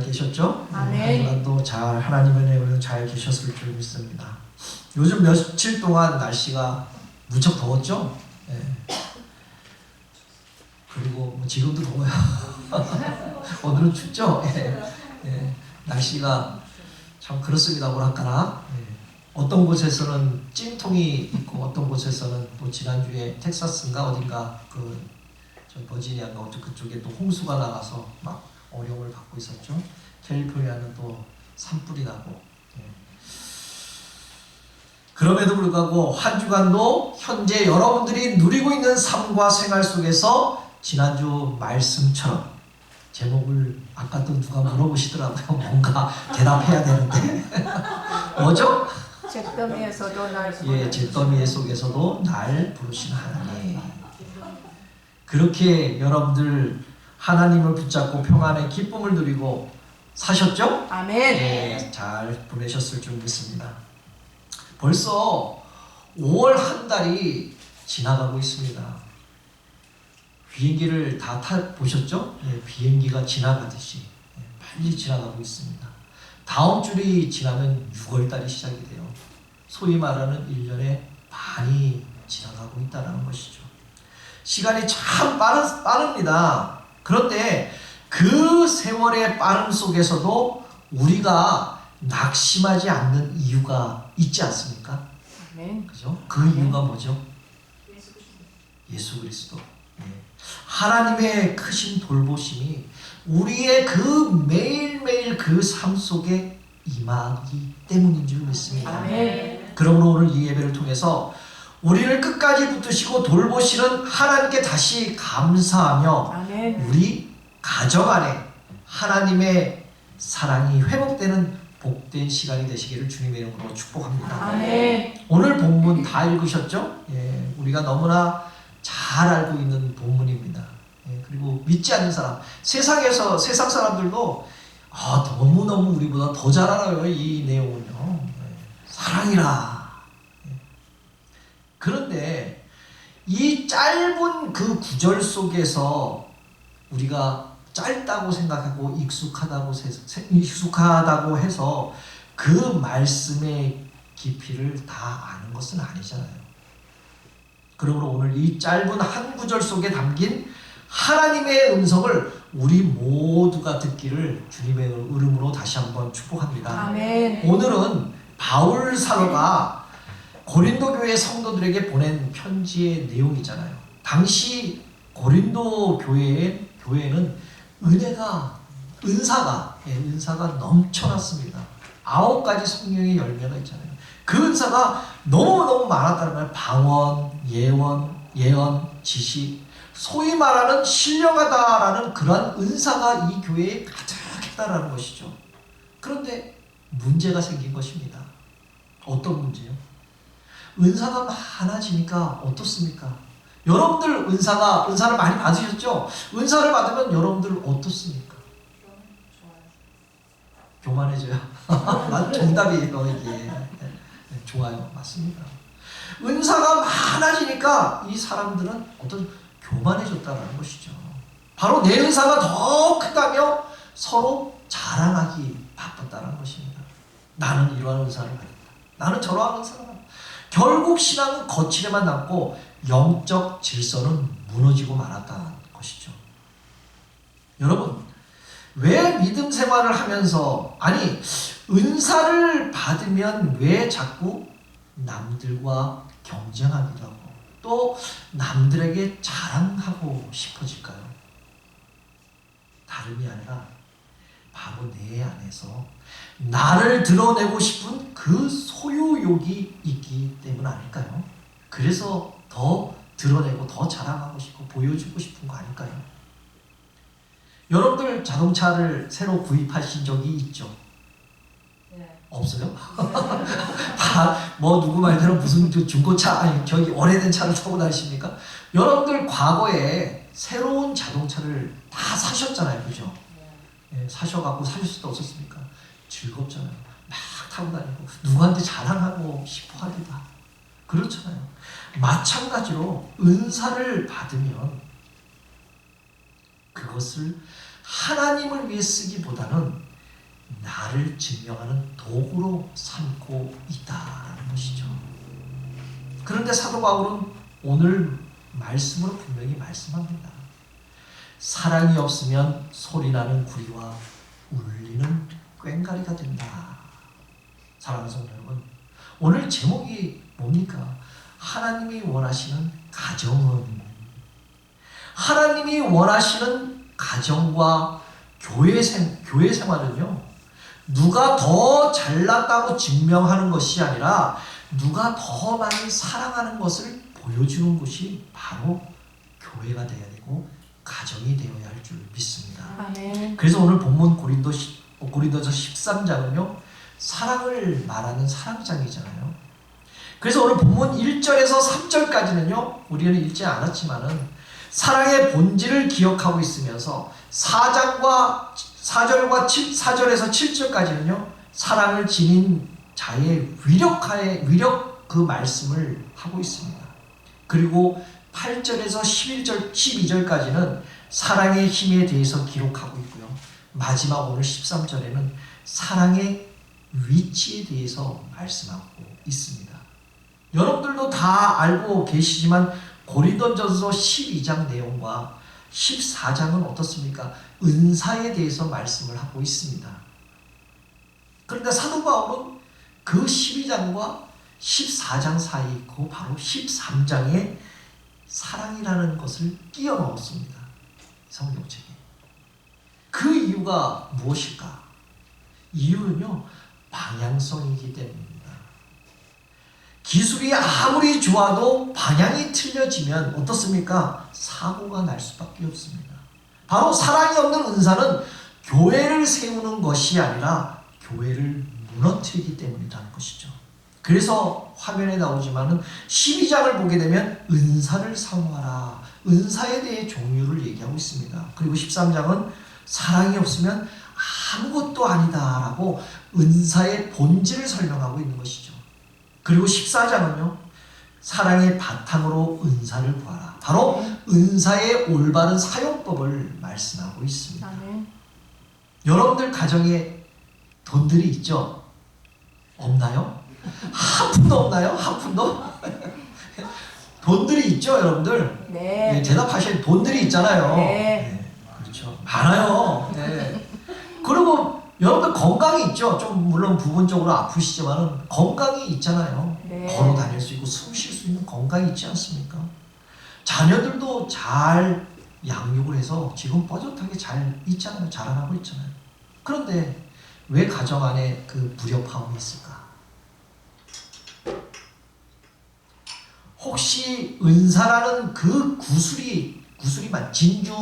계셨죠? 아멘. 한주간도 잘 하나님의 은혜로 잘 계셨을 줄 믿습니다. 요즘 며칠 동안 날씨가 무척 더웠죠? 예. 그리고 뭐 지금도 더워요. 오늘은 춥죠? 예. 예. 날씨가 참 그렇습니다. 뭐랄까나. 예. 어떤 곳에서는 찜통이 있고 어떤 곳에서는 또 지난주에 텍사스인가 어딘가 저 버지니아인가 어쩌 그쪽에 또 홍수가 나가서 막 어려움을 받고 있었죠. 캘리포니아는 또 산불이 나고. 예. 그럼에도 불구하고 한 주간도 현재 여러분들이 누리고 있는 삶과 생활 속에서 지난주 말씀처럼 제목을 아까 또 누가 물어보시더라고요. 뭔가 대답해야 되는데 뭐죠? 잿더미에서도 날 예, 잿더미 속에서도 날 부르신 하나님. 그렇게 여러분들 하나님을 붙잡고 평안의 기쁨을 누리고 사셨죠? 아멘. 예, 잘 보내셨을 줄 믿습니다. 벌써 5월 한 달이 지나가고 있습니다. 비행기를 다 보셨죠? 예, 비행기가 지나가듯이 빨리 지나가고 있습니다. 다음 주이 지나면 6월 달이 시작이 돼요. 소위 말하는 1년의 반이 지나가고 있다는 것이죠. 시간이 참 빠릅니다. 그런데 그 세월의 빠름 속에서도 우리가 낙심하지 않는 이유가 있지 않습니까? 아멘. 그죠? 그 이유가 뭐죠? 예수 그리스도. 네. 하나님의 크신 돌보심이 우리의 그 매일매일 그 삶 속에 임하기 때문인 줄 믿습니다. 아멘. 그러므로 오늘 이 예배를 통해서 우리를 끝까지 붙드시고 돌보시는 하나님께 다시 감사하며 아멘. 우리 가정 안에 하나님의 사랑이 회복되는 복된 시간이 되시기를 주님의 이름으로 축복합니다. 아멘. 오늘 본문 다 읽으셨죠? 예, 우리가 너무나 잘 알고 있는 본문입니다. 예, 그리고 믿지 않는 사람, 세상 사람들도 너무너무 우리보다 더 잘 알아요. 이 내용은요. 예, 사랑이라. 예. 그런데 이 짧은 그 구절 속에서 우리가 짧다고 생각하고 익숙하다고 해서 그 말씀의 깊이를 다 아는 것은 아니잖아요. 그러므로 오늘 이 짧은 한 구절 속에 담긴 하나님의 음성을 우리 모두가 듣기를 주님의 이름으로 다시 한번 축복합니다. 아멘. 오늘은 바울 사도가 고린도 교회 성도들에게 보낸 편지의 내용이잖아요. 당시 고린도 교회에는 은사가 넘쳐났습니다. 9가지 성령의 열매가 있잖아요. 그 은사가 너무너무 많았다는 거예요. 방언, 예언, 지식, 소위 말하는 신령하다라는 그러한 은사가 이 교회에 가득했다라는 것이죠. 그런데 문제가 생긴 것입니다. 어떤 문제요? 은사가 많아지니까 어떻습니까? 여러분들 은사를 많이 받으셨죠? 은사를 받으면 여러분들 어떻습니까? 교만해져요. 정답이에요, 이게. 좋아요. 맞습니다. 은사가 많아지니까 이 사람들은 어떤 교만해졌다는 것이죠. 바로 내 은사가 더 크다며 서로 자랑하기 바빴다는 것입니다. 나는 이러한 은사를 받았다. 나는 저러한 은사를 받았다. 결국 신앙은 거칠에만 남고 영적 질서는 무너지고 말았다는 것이죠. 여러분, 왜 믿음 생활을 하면서 은사를 받으면 왜 자꾸 남들과 경쟁하기도 하고 또 남들에게 자랑하고 싶어질까요? 다름이 아니라 바로 내 안에서 나를 드러내고 싶은 그 소유욕이 있기 때문 아닐까요? 그래서 더 드러내고 더 자랑하고 싶고 보여주고 싶은 거 아닐까요? 여러분들 자동차를 새로 구입하신 적이 있죠? 네. 없어요? 누구 말대로 무슨 중고차, 저기 오래된 차를 타고 다니십니까? 여러분들 과거에 새로운 자동차를 다 사셨잖아요. 그죠? 예, 사셔갖고 사실 수도 없었습니까? 즐겁잖아요. 막 타고 다니고 누구한테 자랑하고 싶어 하기도 하고 그렇잖아요. 마찬가지로 은사를 받으면 그것을 하나님을 위해 쓰기보다는 나를 증명하는 도구로 삼고 있다라는 것이죠. 그런데 사도 바울은 오늘 말씀으로 분명히 말씀합니다. 사랑이 없으면 소리나는 구리와 울리는 꽹과리가 된다. 사랑하는 성도 여러분, 오늘 제목이 뭡니까? 하나님이 원하시는 가정은, 하나님이 원하시는 가정과 교회 생활은요, 누가 더 잘났다고 증명하는 것이 아니라 누가 더 많이 사랑하는 것을 보여주는 것이 바로 교회가 되어야 되고 가정이 되어야 할 줄 믿습니다. 아멘. 그래서 오늘 본문 고린도서 13장은요, 사랑을 말하는 사랑장이잖아요. 그래서 오늘 본문 1절에서 3절까지는요, 우리는 읽지 않았지만은 사랑의 본질을 기억하고 있으면서 4절에서 7절까지는요, 사랑을 지닌 자의 위력 그 말씀을 하고 있습니다. 그리고 8절에서 12절까지는 사랑의 힘에 대해서 기록하고 있고요. 마지막 오늘 13절에는 사랑의 위치에 대해서 말씀하고 있습니다. 여러분들도 다 알고 계시지만 고린도전서 12장 내용과 14장은 어떻습니까? 은사에 대해서 말씀을 하고 있습니다. 그런데 사도 바울은 그 12장과 14장 사이 그 바로 13장에 사랑이라는 것을 끼워 넣었습니다. 성경책에. 그 이유가 무엇일까? 이유는요, 방향성이기 때문입니다. 기술이 아무리 좋아도 방향이 틀려지면 어떻습니까? 사고가 날 수밖에 없습니다. 바로 사랑이 없는 은사는 교회를 세우는 것이 아니라 교회를 무너뜨리기 때문이라는 것이죠. 그래서 화면에 나오지만은 12장을 보게 되면 은사를 사모하라, 은사에 대해 종류를 얘기하고 있습니다. 그리고 13장은 사랑이 없으면 아무것도 아니다라고 은사의 본질을 설명하고 있는 것이죠. 그리고 14장은요, 사랑의 바탕으로 은사를 구하라, 바로 은사의 올바른 사용법을 말씀하고 있습니다. 아멘. 여러분들 가정에 돈들이 있죠? 없나요? 한 푼도 없나요? 한 푼도? 돈들이 있죠, 여러분들? 네. 네, 대답하실 돈들이 있잖아요. 네. 네, 그렇죠. 많아요. 네. 그리고 여러분들 건강이 있죠. 좀 물론 부분적으로 아프시지만은 건강이 있잖아요. 네. 걸어 다닐 수 있고 숨 쉴 수 있는 건강이 있지 않습니까? 자녀들도 잘 양육을 해서 지금 뻐젓하게 잘 있잖아요. 자라나고 있잖아요. 그런데 왜 가정 안에 그 불협화음이 있을까? 혹시 은사라는 그 구슬이만 진주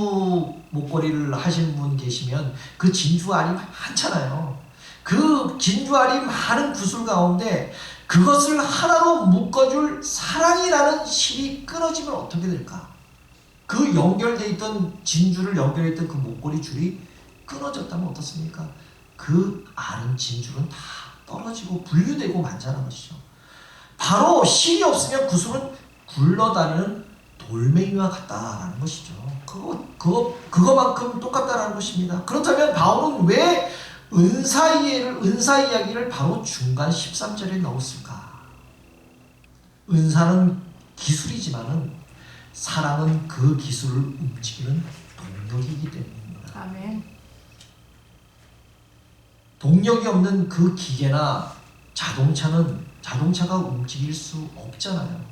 목걸이를 하신 분 계시면 그 진주 알이 많잖아요. 그 진주 알이 많은 구슬 가운데 그것을 하나로 묶어줄 사랑이라는 실이 끊어지면 어떻게 될까? 그 연결되어 있던 진주를 연결해 있던 그 목걸이 줄이 끊어졌다면 어떻습니까? 그 아는 진줄은 다 떨어지고 분류되고 만자는 것이죠. 바로 실이 없으면 구슬은 굴러다니는 돌멩이와 같다라는 것이죠. 그거만큼 똑같다라는 것입니다. 그렇다면 바울은 왜 은사 이야기를 바로 중간 13절에 넣었을까? 은사는 기술이지만은 사랑은 그 기술을 움직이는 동력이기 때문입니다. 아멘. 동력이 없는 그 기계나 자동차가 움직일 수 없잖아요.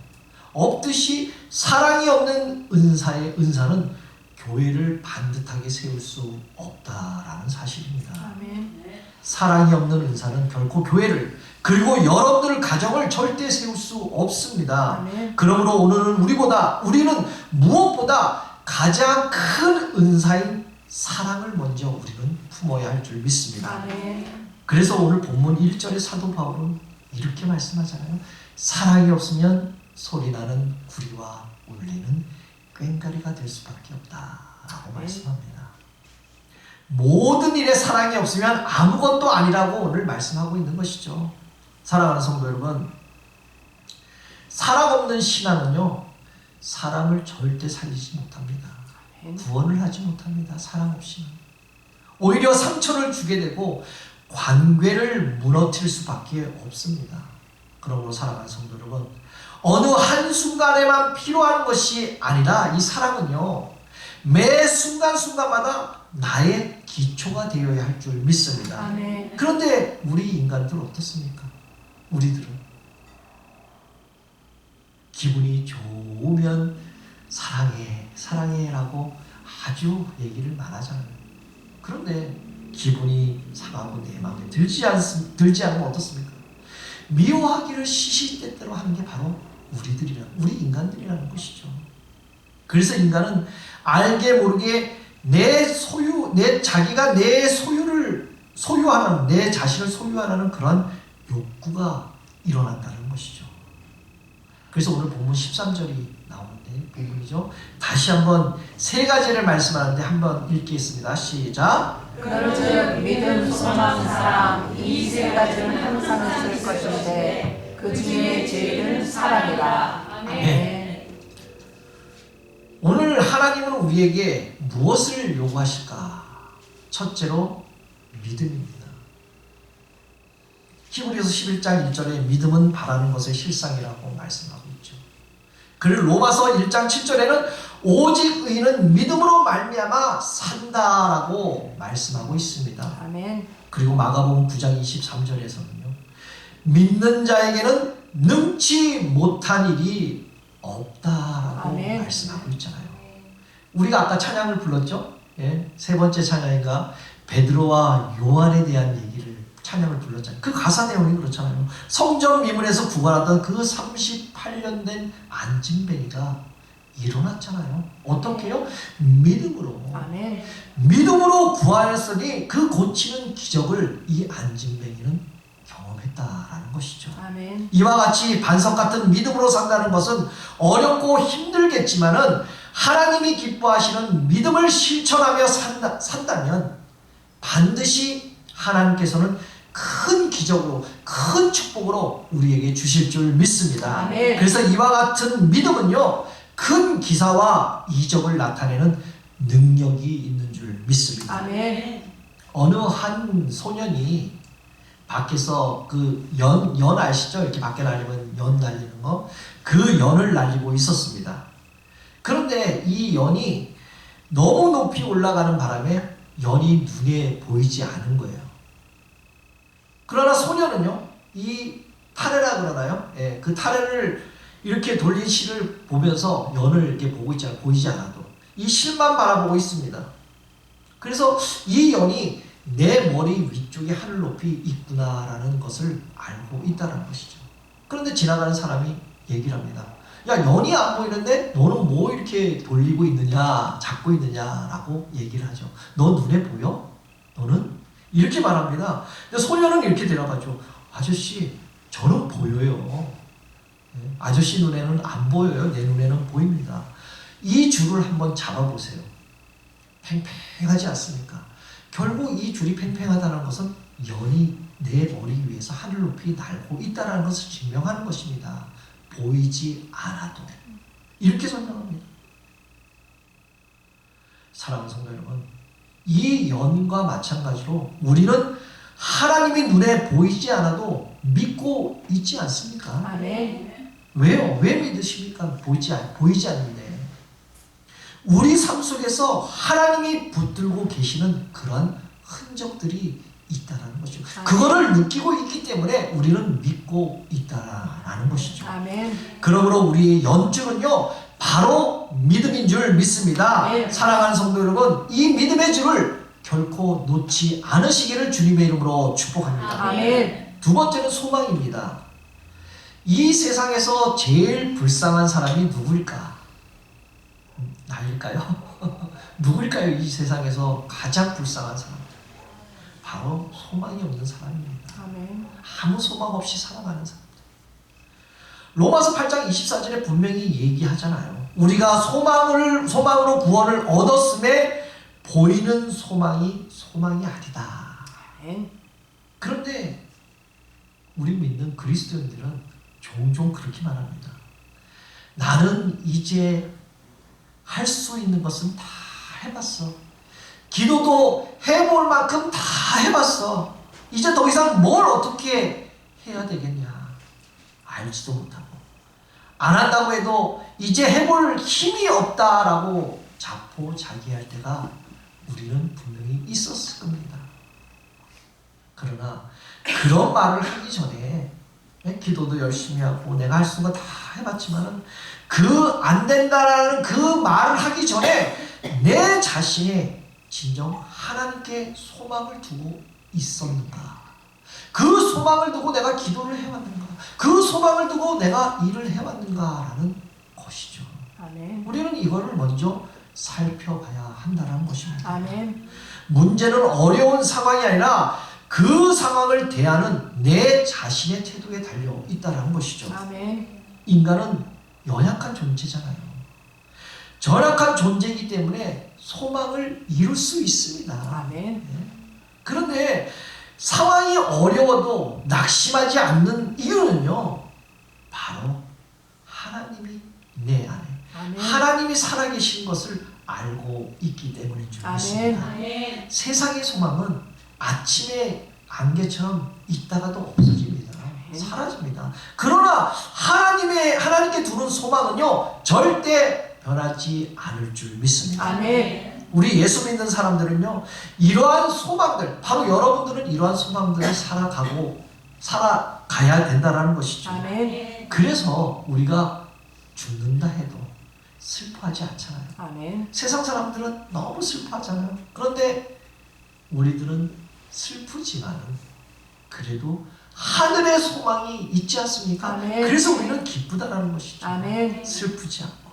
없듯이 사랑이 없는 은사는 교회를 반듯하게 세울 수 없다라는 사실입니다. 아멘. 사랑이 없는 은사는 결코 교회를 그리고 여러분들 가정을 절대 세울 수 없습니다. 아멘. 그러므로 오늘은 우리는 무엇보다 가장 큰 은사인 사랑을 먼저 우리는 품어야 할 줄 믿습니다. 아멘. 그래서 오늘 본문 1절의 사도 바울은 이렇게 말씀하잖아요. 사랑이 없으면 소리나는 구리와 울리는 꽹과리가 될 수밖에 없다라고 말씀합니다. 모든 일에 사랑이 없으면 아무것도 아니라고 오늘 말씀하고 있는 것이죠. 사랑하는 성도 여러분, 사랑 없는 신앙은요, 사람을 절대 살리지 못합니다. 구원을 하지 못합니다. 사랑 없이는. 오히려 상처를 주게 되고 관계를 무너뜨릴 수밖에 없습니다. 그러므로 사랑하는 성도 여러분, 어느 한순간에만 필요한 것이 아니라 이 사랑은요, 매 순간순간마다 나의 기초가 되어야 할 줄 믿습니다. 아멘. 그런데 우리 인간들 어떻습니까? 우리들은 기분이 좋으면 사랑해, 사랑해 라고 아주 얘기를 말하잖아요. 그런데 기분이 상하고 내 마음에 들지 않으면 어떻습니까? 미워하기를 시시때때로 하는 게 바로 우리 인간들이라는 것이죠. 그래서 인간은 알게 모르게 자기가 내 소유를 소유하는, 내 자신을 소유하는 그런 욕구가 일어난다는 것이죠. 그래서 오늘 본문 13절이 나오는데, 본문이죠. 다시 한번 세 가지를 말씀하는데 한번 읽겠습니다. 시작. 그런즉 믿음, 소망, 사랑 이 세 가지는 항상 있을 것인데 그 중에 제일은 사랑이라. 아멘. 오늘 하나님은 우리에게 무엇을 요구하실까? 첫째로 믿음입니다. 히브리서 11장 1절에 믿음은 바라는 것의 실상이라고 말씀하고 있죠. 그리고 로마서 1장 7절에는 오직 의인은 믿음으로 말미암아 산다라고 말씀하고 있습니다. 아멘. 그리고 마가복음 9장 23절에서는요, 믿는 자에게는 능치 못한 일이 없다라고 아멘. 말씀하고 있잖아요. 우리가 아까 찬양을 불렀죠? 예, 세 번째 찬양인가 베드로와 요한에 대한 얘기를 찬양을 불렀잖아요. 그 가사 내용이 그렇잖아요. 성전 미문에서 구걸하던 그 38년 된 안진뱅이가 일어났잖아요. 어떻게요? 믿음으로. 아멘. 믿음으로 구하였으니 그 고치는 기적을 이 안진뱅이는 경험했다라는 것이죠. 아멘. 이와 같이 반석 같은 믿음으로 산다는 것은 어렵고 힘들겠지만은 하나님이 기뻐하시는 믿음을 실천하며 산다면 반드시 하나님께서는 큰 기적으로, 큰 축복으로 우리에게 주실 줄 믿습니다. 아멘. 그래서 이와 같은 믿음은요, 큰 기사와 이적을 나타내는 능력이 있는 줄 믿습니다. 아멘. 어느 한 소년이 밖에서 그 연 아시죠? 이렇게 밖에 날리면 연 날리는 거, 그 연을 날리고 있었습니다. 그런데 이 연이 너무 높이 올라가는 바람에 연이 눈에 보이지 않은 거예요. 그러나 소년은요, 이 타레라 그러나요? 예, 그 타레를 이렇게 돌린 실을 보면서 연을 이렇게 보고 있잖아요. 보이지 않아도 이 실만 바라보고 있습니다. 그래서 이 연이 내 머리 위쪽에 하늘 높이 있구나라는 것을 알고 있다는 것이죠. 그런데 지나가는 사람이 얘기를 합니다. 야, 연이 안 보이는데 너는 뭐 이렇게 돌리고 있느냐, 잡고 있느냐라고 얘기를 하죠. 너 눈에 보여? 너는? 이렇게 말합니다. 근데 소년은 이렇게 대답하죠. 아저씨, 저는 보여요. 아저씨 눈에는 안 보여요. 내 눈에는 보입니다. 이 줄을 한번 잡아보세요. 팽팽하지 않습니까? 결국 이 줄이 팽팽하다는 것은 연이 내 머리 위에서 하늘 높이 날고 있다는 것을 증명하는 것입니다. 보이지 않아도. 이렇게 설명합니다. 사랑하는 성도 여러분, 이 연과 마찬가지로 우리는 하나님이 눈에 보이지 않아도 믿고 있지 않습니까? 아멘. 왜요? 왜 믿으십니까? 보이지 않는데. 우리 삶 속에서 하나님이 붙들고 계시는 그런 흔적들이 있다는 것이죠. 아멘. 그거를 느끼고 있기 때문에 우리는 믿고 있다라는 것이죠. 아멘. 그러므로 우리의 연줄은요, 바로 믿음인 줄 믿습니다. 아멘. 사랑하는 성도 여러분, 이 믿음의 줄을 결코 놓지 않으시기를 주님의 이름으로 축복합니다. 아멘. 두 번째는 소망입니다. 이 세상에서 제일 불쌍한 사람이 누구일까? 나일까요? 누구일까요? 이 세상에서 가장 불쌍한 사람. 바로 소망이 없는 사람입니다. 아멘. 아무 소망 없이 살아가는 사람. 로마서 8장 24절에 분명히 얘기하잖아요. 우리가 소망으로 구원을 얻었음에 보이는 소망이 아니다. 아멘. 그런데 우리 믿는 그리스도인들은 종종 그렇게 말합니다. 나는 이제 할 수 있는 것은 다 해봤어. 기도도 해볼 만큼 다 해봤어. 이제 더 이상 뭘 어떻게 해야 되겠냐. 알지도 못하고 안 한다고 해도 이제 해볼 힘이 없다라고 자포자기할 때가 우리는 분명히 있었을 겁니다. 그러나 그런 말을 하기 전에 기도도 열심히 하고 내가 할 수 있는 거 다 해봤지만은 그 안 된다라는 그 말을 하기 전에 내 자신의 진정 하나님께 소망을 두고 있었는가? 그 소망을 두고 내가 기도를 해왔는가? 그 소망을 두고 내가 일을 해왔는가라는 것이죠. 아멘. 우리는 이거를 먼저 살펴봐야 한다는 것입니다. 아멘. 문제는 어려운 상황이 아니라 그 상황을 대하는 내 자신의 태도에 달려 있다는 것이죠. 아멘. 인간은 연약한 존재잖아요. 전약한 존재이기 때문에 소망을 이룰 수 있습니다. 아멘. 그런데 상황이 어려워도 낙심하지 않는 이유는요, 바로 하나님이 내 안에 아멘. 하나님이 살아계신 것을 알고 있기 때문인 줄 믿습니다. 아멘. 세상의 소망은 아침의 안개처럼 있다가도 없어집니다. 사라집니다. 그러나 하나님께 두는 소망은요, 절대 변하지 않을 줄 믿습니다. 아멘. 우리 예수 믿는 사람들은요, 이러한 소망들, 바로 여러분들은 이러한 소망들을 살아가야 된다는 것이죠. 아멘. 그래서 우리가 죽는다 해도 슬퍼하지 않잖아요. 아멘. 세상 사람들은 너무 슬퍼하잖아요. 그런데 우리들은 슬프지만은 그래도 하늘의 소망이 있지 않습니까? 아멘. 그래서 우리는 기쁘다라는 것이죠. 아멘. 슬프지 않고.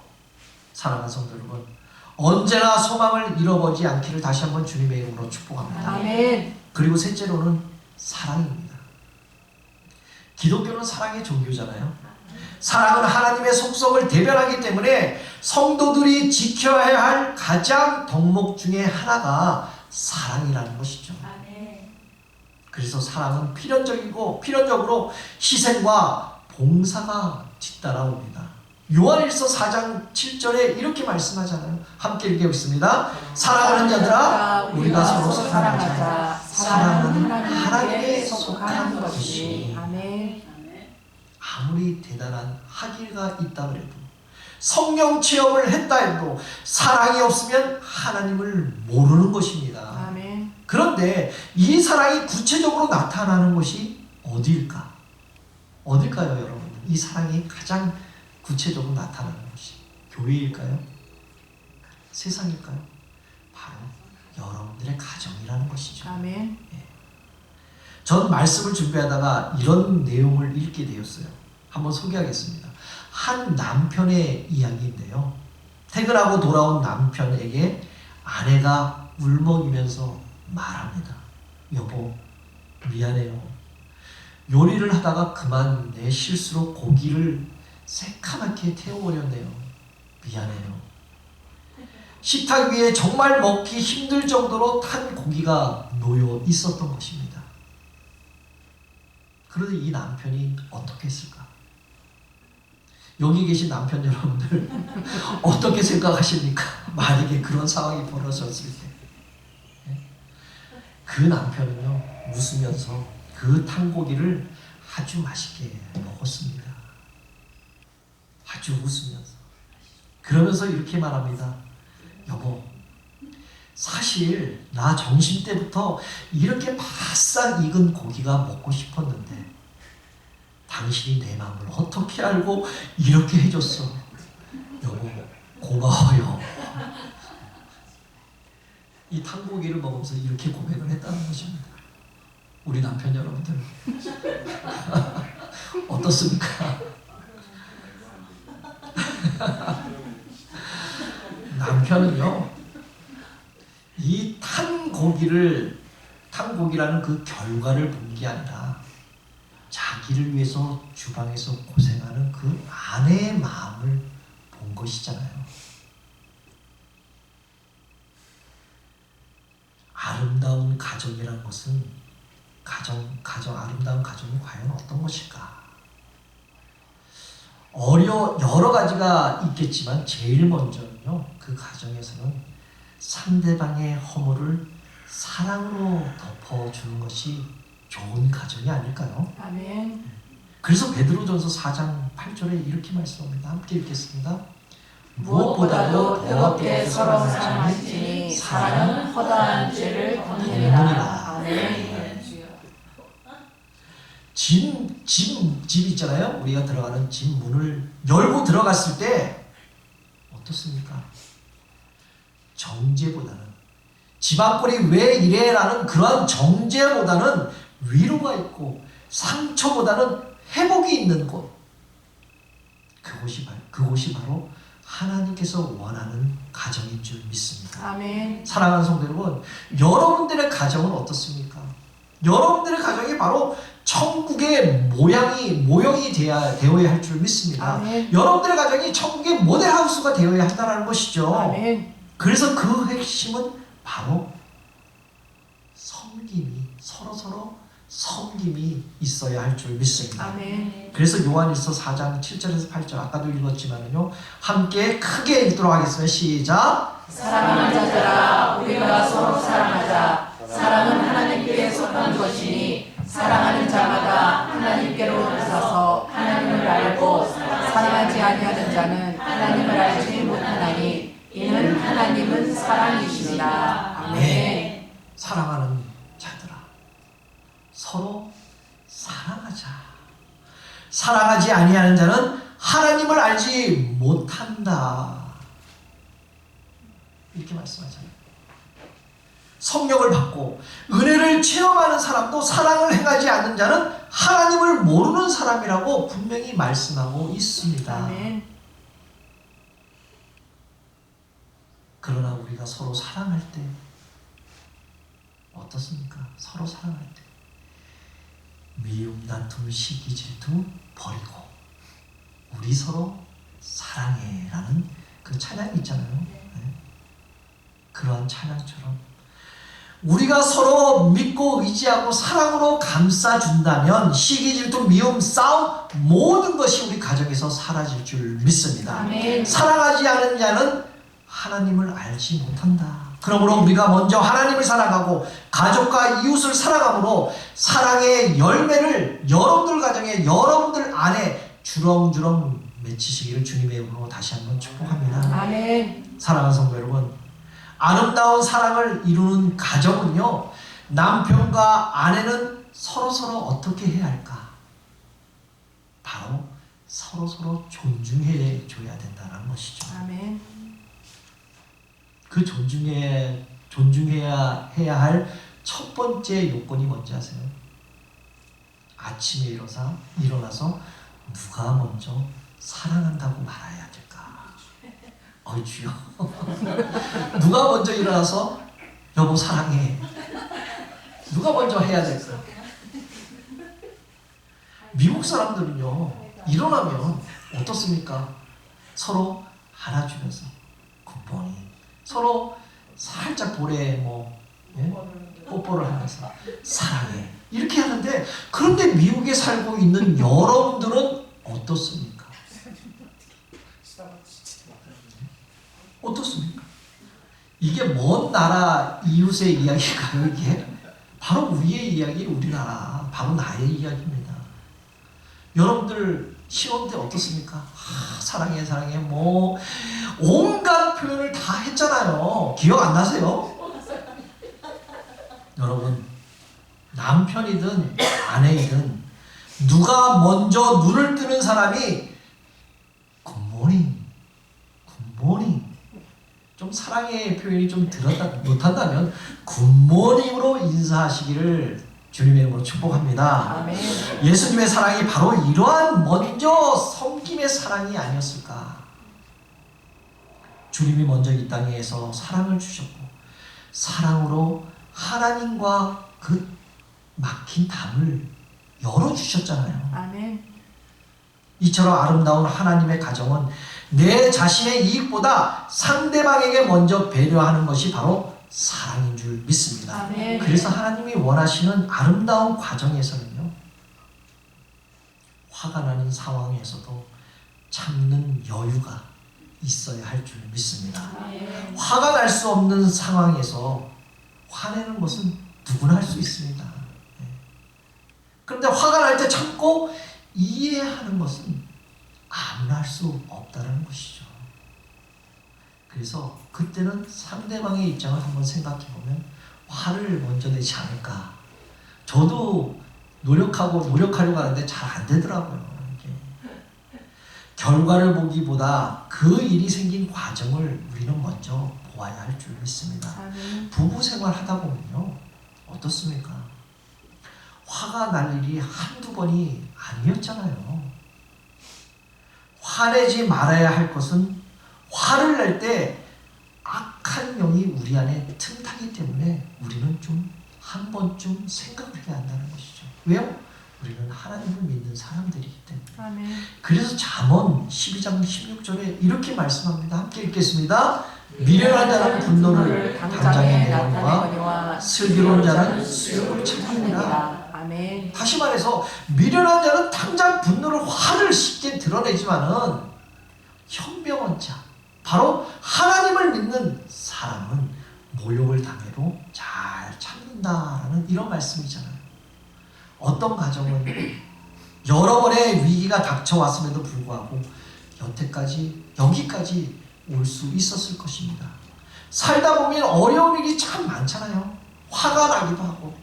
사랑하는 성도 여러분, 언제나 소망을 잃어버리지 않기를 다시 한번 주님의 이름으로 축복합니다. 아멘. 그리고 셋째로는 사랑입니다. 기독교는 사랑의 종교잖아요. 사랑은 하나님의 속성을 대변하기 때문에 성도들이 지켜야 할 가장 덕목 중에 하나가 사랑이라는 것이죠. 그래서 사랑은 필연적으로 희생과 봉사가 뒤따라옵니다. 요한일서 4장 7절에 이렇게 말씀하잖아요. 함께 읽어보겠습니다. 사랑하는 자들아, 우리가 서로 사랑하자. 사랑은 하나님께 속한 것이니. 아멘. 아무리 대단한 학위가 있다 그래도, 성령 체험을 했다 해도 사랑이 없으면 하나님을 모르는 것입니다. 아멘. 그런데 이 사랑이 구체적으로 나타나는 것이 어디일까? 어딜까요, 여러분? 이 사랑이 가장 구체적으로 나타나는 것이 교회일까요? 세상일까요? 바로 여러분들의 가정이라는 것이죠. 아멘. 전 말씀을 준비하다가 이런 내용을 읽게 되었어요. 한번 소개하겠습니다. 한 남편의 이야기인데요. 퇴근하고 돌아온 남편에게 아내가 울먹이면서 말합니다. 여보, 미안해요. 요리를 하다가 그만 내 실수로 고기를 새카맣게 태워버렸네요. 미안해요. 식탁 위에 정말 먹기 힘들 정도로 탄 고기가 놓여 있었던 것입니다. 그런데 이 남편이 어떻게 했을까? 여기 계신 남편 여러분들 어떻게 생각하십니까? 만약에 그런 상황이 벌어졌을 때. 그 남편은요, 웃으면서 그 탄고기를 아주 맛있게 먹었습니다. 아주 웃으면서. 그러면서 이렇게 말합니다. 여보, 사실 나 점심 때부터 이렇게 바싹 익은 고기가 먹고 싶었는데 당신이 내 마음을 어떻게 알고 이렇게 해줬어. 여보, 고마워요. 이 탄고기를 먹으면서 이렇게 고백을 했다는 것입니다. 우리 남편 여러분들 어떻습니까? 남편은요, 이 탄고기라는 그 결과를 본 게 아니라 자기를 위해서 주방에서 고생하는 그 아내의 마음을 본 것이잖아요. 아름다운 가정이라는 것은 아름다운 가정이 과연 어떤 것일까? 여러 가지가 있겠지만 제일 먼저는요, 그 가정에서는 상대방의 허물을 사랑으로 덮어주는 것이 좋은 가정이 아닐까요? 아멘. 그래서 베드로전서 4장 8절에 이렇게 말씀합니다. 함께 읽겠습니다. 무엇보다도 뜨겁게 서로 사랑할지니 사랑은 허다한 죄를 덮느니라. 아멘. 집 있잖아요. 우리가 들어가는 집 문을 열고 들어갔을 때 어떻습니까? 정죄보다는 집 앞골이 왜 이래라는 그러한 정죄보다는 위로가 있고 상처보다는 회복이 있는 곳, 그곳이 바로 하나님께서 원하는 가정인 줄 믿습니다. 아멘. 사랑하는 성도 여러분, 여러분들의 가정은 어떻습니까? 여러분들의 가정이 바로 천국의 모형이 되어야 할 줄 믿습니다. 아멘. 여러분들의 가정이 천국의 모델하우스가 되어야 한다는 것이죠. 아멘. 그래서 그 핵심은 바로 섬김이, 서로 섬김이 있어야 할 줄 믿습니다. 아멘. 그래서 요한일서 4장 7절에서 8절 아까도 읽었지만요, 함께 크게 읽도록 하겠습니다. 시작. 사랑하는 자들아, 우리가 서로 사랑하자. 사랑은 하나님께 속한 것이니 사랑하는 자마다 하나님께로 나서서 하나님을 알고 사랑하지 아니하는 자는 하나님을 알지 못하나니 이는 하나님은 사랑이십니다. 아멘. 사랑하는 자들아, 서로 사랑하자. 사랑하지 아니하는 자는 하나님을 알지 못한다. 이렇게 말씀하잖아요. 성령을 받고 은혜를 체험하는 사람도 사랑을 행하지 않는 자는 하나님을 모르는 사람이라고 분명히 말씀하고 있습니다. 아멘. 그러나 우리가 서로 사랑할 때 어떻습니까? 서로 사랑할 때 미움, 다툼, 시기, 질투 버리고 우리 서로 사랑해라는 그 찬양이 있잖아요. 네. 그러한 찬양처럼 우리가 서로 믿고 의지하고 사랑으로 감싸준다면 시기, 질투, 미움, 싸움 모든 것이 우리 가정에서 사라질 줄 믿습니다. 아멘. 사랑하지 않은 자는 하나님을 알지 못한다. 그러므로 우리가 먼저 하나님을 사랑하고 가족과 이웃을 사랑함으로 사랑의 열매를 여러분들 가정에 여러분들 안에 주렁주렁 맺히시기를 주님의 이름으로 다시 한번 축복합니다. 아멘. 사랑하는 성도 여러분, 아름다운 사랑을 이루는 가정은요, 남편과 아내는 서로서로 어떻게 해야 할까? 바로 서로서로 존중해 줘야 된다는 것이죠. 아멘. 그 존중해야 할 첫 번째 요건이 뭔지 아세요? 아침에 일어나서 누가 먼저 사랑한다고 말해야 될까? 어이 주여. 누가 먼저 일어나서 여보 사랑해. 누가 먼저 해야 될까? 미국 사람들은요, 일어나면 어떻습니까? 서로 안아주면서 굿모닝, 서로 살짝 볼에 뽀뽀를 하면서 사랑해 이렇게 하는데, 그런데 미국에 살고 있는 여러분들은 어떻습니까? 어떻습니까? 이게 먼 나라 이웃의 이야기가요. 이게 바로 우리의 이야기, 우리나라, 바로 나의 이야기입니다. 여러분들 시험 때 어떻습니까? 사랑해 사랑해 온갖 표현을 다 했잖아요. 기억 안 나세요? 여러분, 남편이든 아내이든 누가 먼저 눈을 뜨는 사람이 굿모닝 좀 사랑의 표현이 좀 못한다면 굿모닝으로 인사하시기를 주님의 이름으로 축복합니다. 아멘. 예수님의 사랑이 바로 이러한 먼저 섬김의 사랑이 아니었을까? 주님이 먼저 이 땅에서 사랑을 주셨고 사랑으로 하나님과 그 막힌 담을 열어주셨잖아요. 아멘. 이처럼 아름다운 하나님의 가정은 내 자신의 이익보다 상대방에게 먼저 배려하는 것이 바로 사랑인 줄 믿습니다. 아멘. 그래서 하나님이 원하시는 아름다운 과정에서는요, 화가 나는 상황에서도 참는 여유가 있어야 할 줄 믿습니다. 아멘. 화가 날 수 없는 상황에서 화내는 것은 누구나 할 수 있습니다. 그런데 화가 날 때 참고 이해하는 것은 아무나 할 수 없다는 것이죠. 그래서 그때는 상대방의 입장을 한번 생각해 보면 화를 먼저 내지 않을까. 저도 노력하려고 하는데 잘 안 되더라고요. 이게. 결과를 보기보다 그 일이 생긴 과정을 우리는 먼저 보아야 할 줄 믿습니다. 부부 생활 하다 보면요, 어떻습니까? 화가 날 일이 한두 번이 아니었잖아요. 화내지 말아야 할 것은 화를 낼 때 악한 영이 우리 안에 틈타기 때문에 우리는 좀 한 번쯤 생각을 해야 한다는 것이죠. 왜요? 우리는 하나님을 믿는 사람들이기 때문에. 아멘. 그래서 잠언 12장 16절에 이렇게 말씀합니다. 함께 읽겠습니다. 미련한 자는 분노를 당장에 내거니와 슬기로운 자는 수욕을 참느니라. 아멘. 다시 말해서 미련한 자는 당장 분노를 화를 쉽게 드러내지만은 현명한 자, 바로 하나님을 믿는 사람은 모욕을 당해도 잘 참는다라는 이런 말씀이잖아요. 어떤 가정은 여러 번의 위기가 닥쳐왔음에도 불구하고 여기까지 올 수 있었을 것입니다. 살다 보면 어려운 일이 참 많잖아요. 화가 나기도 하고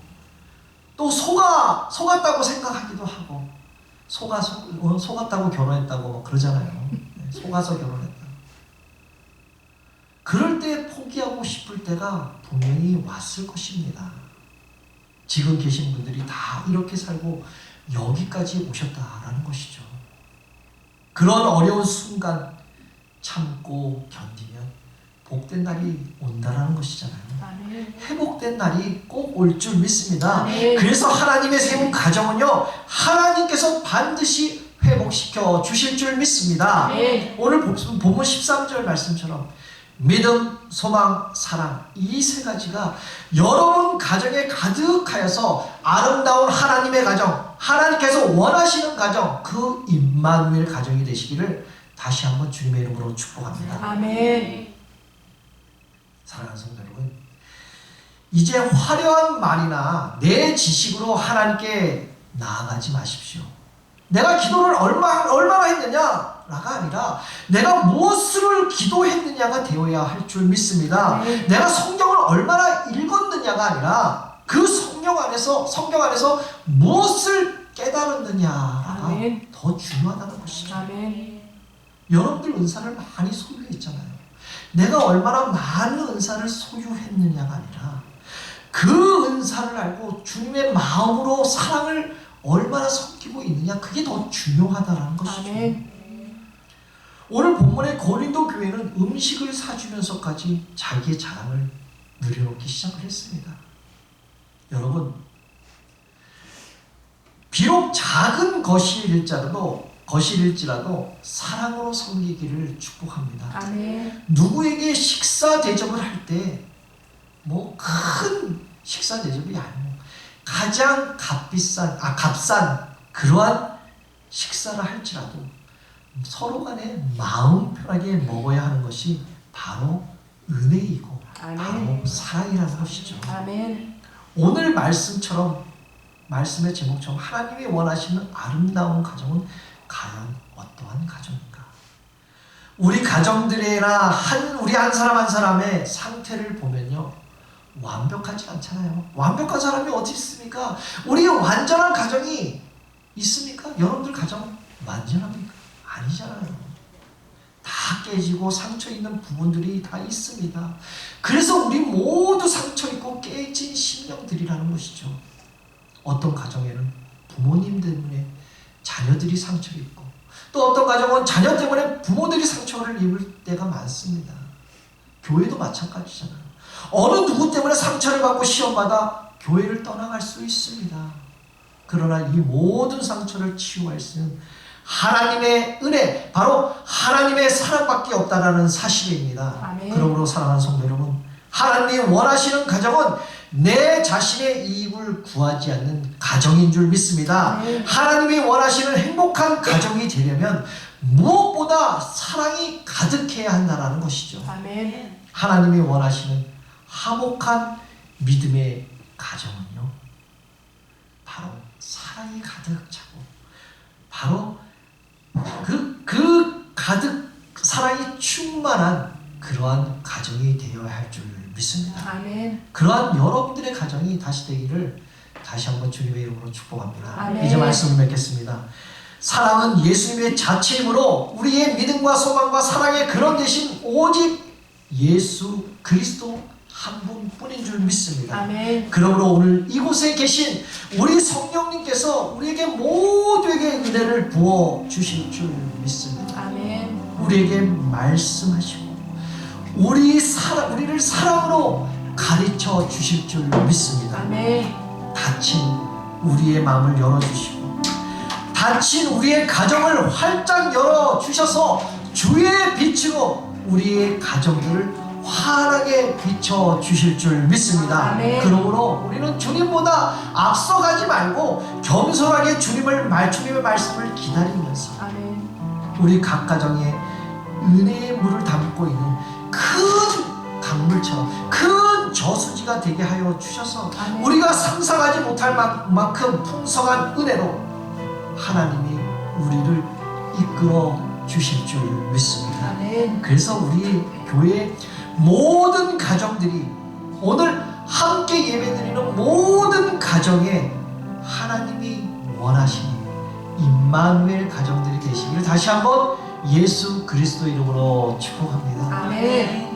또 속았다고 생각하기도 하고 속았다고 결혼했다고 막 그러잖아요. 속아서 결혼했다. 그럴 때 포기하고 싶을 때가 분명히 왔을 것입니다. 지금 계신 분들이 다 이렇게 살고 여기까지 오셨다라는 것이죠. 그런 어려운 순간 참고 견디면 복된 날이 온다라는 것이잖아요. 회복된 날이 꼭 올 줄 믿습니다. 그래서 하나님의 세운 가정은요, 하나님께서 반드시 회복시켜 주실 줄 믿습니다. 오늘 본문 13절 말씀처럼 믿음, 소망, 사랑, 이 세 가지가 여러분 가정에 가득하여서 아름다운 하나님의 가정, 하나님께서 원하시는 가정, 그 임마누엘 가정이 되시기를 다시 한번 주님의 이름으로 축복합니다. 아멘. 사랑하는 성도 여러분, 이제 화려한 말이나 내 지식으로 하나님께 나아가지 마십시오. 내가 기도를 얼마나 했느냐가 아니라 내가 무엇을 기도했느냐가 되어야 할 줄 믿습니다. 내가 성경을 얼마나 읽었느냐가 아니라 그 성경 안에서 무엇을 깨달았느냐가 더 중요하다는 것이죠. 여러분들 은사를 많이 소유했잖아요. 내가 얼마나 많은 은사를 소유했느냐가 아니라 그 은사를 알고 주님의 마음으로 사랑을 얼마나 섬기고 있느냐, 그게 더 중요하다는 것이죠. 오늘 본문의 고린도 교회는 음식을 사주면서까지 자기의 자랑을 늘여놓기 시작을 했습니다. 여러분, 비록 작은 것일지라도 사랑으로 섬기기를 축복합니다. 누구에게 식사 대접을 할 때 뭐 큰 식사 대접이 아니고 가장 값싼 그러한 식사를 할지라도 서로 간에 마음 편하게 먹어야 하는 것이 바로 은혜이고 바로 사랑이라는 것이죠. 오늘 말씀의 제목처럼 하나님이 원하시는 아름다운 가정은 과연 어떠한 가정인가? 우리 가정들이나 우리 한 사람 한 사람의 상태를 보면요, 완벽하지 않잖아요. 완벽한 사람이 어디 있습니까? 우리 완전한 가정이 있습니까? 여러분들 가정 완전합니까? 아니잖아요. 다 깨지고 상처 있는 부분들이 다 있습니다. 그래서 우리 모두 상처 있고 깨진 심령들이라는 것이죠. 어떤 가정에는 부모님 때문에 자녀들이 상처 있고, 또 어떤 가정은 자녀 때문에 부모들이 상처를 입을 때가 많습니다. 교회도 마찬가지잖아요. 어느 누구 때문에 상처를 받고 시험받아 교회를 떠나갈 수 있습니다. 그러나 이 모든 상처를 치유할 수 있는 하나님의 은혜, 바로 하나님의 사랑밖에 없다라는 사실입니다. 그러므로 사랑하는 성도 여러분, 하나님이 원하시는 가정은 내 자신의 이익을 구하지 않는 가정인 줄 믿습니다. 하나님이 원하시는 행복한 가정이 되려면 무엇보다 사랑이 가득해야 한다는 것이죠. 하나님이 원하시는 화목한 믿음의 가정은요, 바로 사랑. 사랑이 가득 차고 바로 그 가득 사랑이 충만한 그러한 가정이 되어야 할 줄 믿습니다. 아멘. 그러한 여러분들의 가정이 다시 되기를 다시 한번 주님의 이름으로 축복합니다. 아멘. 이제 말씀을 맺겠습니다. 사랑은 예수님의 자체이므로 우리의 믿음과 소망과 사랑의 근원 되신 오직 예수 그리스도 한 분뿐인 줄 믿습니다. 아멘. 그러므로 오늘 이곳에 계신 우리 성령님께서 우리에게 모두에게 은혜를 부어 주실 줄 믿습니다. 아멘. 우리에게 말씀하시고 우리를 사랑으로 가르쳐 주실 줄 믿습니다. 아멘. 닫힌 우리의 마음을 열어주시고 닫힌 우리의 가정을 활짝 열어주셔서 주의 빛으로 우리의 가정들을 환하게 비춰주실 줄 믿습니다. 아멘. 그러므로 우리는 주님보다 앞서가지 말고 겸손하게 주님의 말씀을 기다리면서 아멘. 우리 각 가정에 은혜의 물을 담고 있는 큰 강물처럼 큰 저수지가 되게 하여 주셔서 아멘. 우리가 상상하지 못할 만큼 풍성한 은혜로 하나님이 우리를 이끌어 주실 줄 믿습니다. 아멘. 그래서 우리 교회 모든 가정들이 오늘 함께 예배드리는 모든 가정에 하나님이 원하시는 임마누엘 가정들이 되시기를 다시 한번 예수 그리스도 이름으로 축복합니다. 아멘.